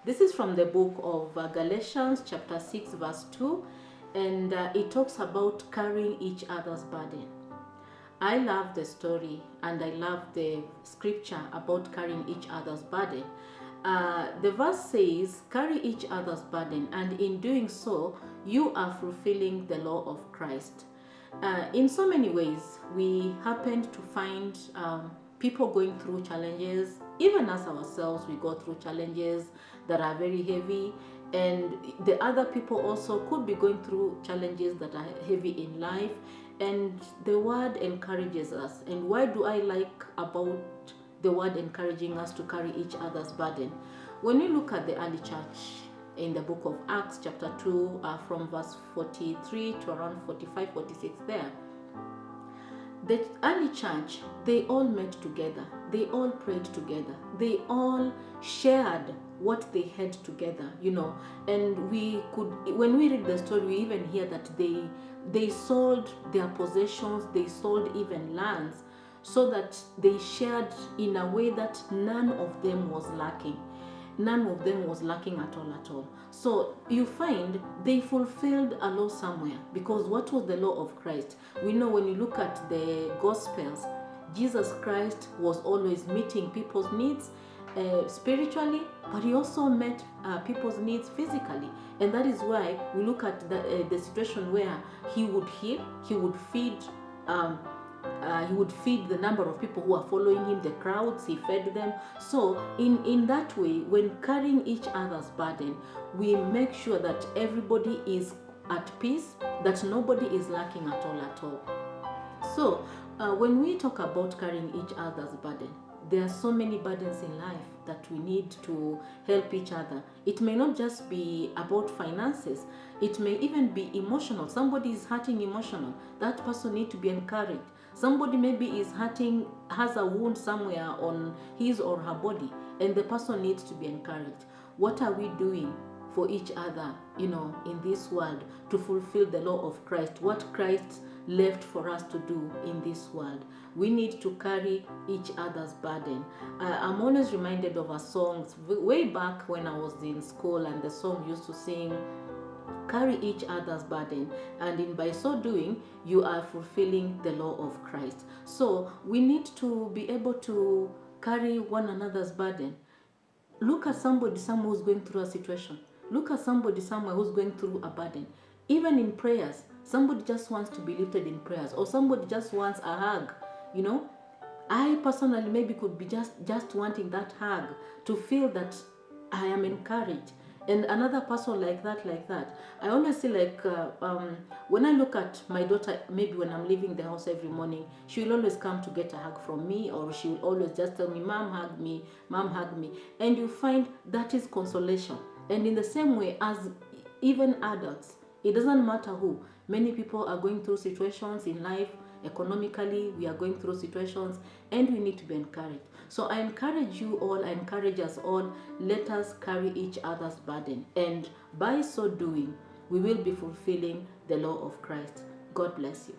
This is from the book of Galatians chapter 6 verse 2, and it talks about carrying each other's burden. I love the story and I love the scripture about carrying each other's burden. The verse says, carry each other's burden, and in doing so, you are fulfilling the law of Christ. In so many ways, we happen to find people going through challenges. Even as ourselves, we go through challenges that are very heavy, and the other people also could be going through challenges that are heavy in life, and the word encourages us. And why do I like about the word encouraging us to carry each other's burden? When we look at the early church in the book of Acts chapter 2, from verse 43 to around 45, 46 there, the early church, they all met together, they all prayed together, they all shared what they had together, and we could, when we read the story, we even hear that they sold their possessions, they sold even lands, so that they shared in a way that none of them was lacking. None of them was lacking at all. So you find they fulfilled a law somewhere, because what was the law of Christ? We know when you look at the Gospels, Jesus Christ was always meeting people's needs spiritually, but he also met people's needs physically. And that is why we look at the situation where he would heal, he would feed the number of people who are following him, the crowds, he fed them. So in that way, when carrying each other's burden, we make sure that everybody is at peace, that nobody is lacking at all. So when we talk about carrying each other's burden, there are so many burdens in life that we need to help each other. It may not just be about finances. It may even be emotional. Somebody is hurting emotional. That person needs to be encouraged. Somebody maybe is hurting, has a wound somewhere on his or her body, and the person needs to be encouraged. What are we doing for each other, in this world to fulfill the law of Christ? What Christ left for us to do in this world? We need to carry each other's burden. I'm always reminded of a song way back when I was in school, and the song used to sing, carry each other's burden, and by so doing, you are fulfilling the law of Christ. So we need to be able to carry one another's burden. Look at somebody somewhere who's going through a situation. Look at somebody somewhere who's going through a burden. Even in prayers, somebody just wants to be lifted in prayers, or somebody just wants a hug. I personally maybe could be just wanting that hug to feel that I am encouraged. And another person like that. I always see when I look at my daughter, maybe when I'm leaving the house every morning, she will always come to get a hug from me, or she will always just tell me, Mom, hug me, Mom, hug me. And you find that is consolation. And in the same way as even adults, it doesn't matter who. Many people are going through situations in life. Economically, we are going through situations, and we need to be encouraged. So I encourage you all, I encourage us all, let us carry each other's burden. And by so doing, we will be fulfilling the law of Christ. God bless you.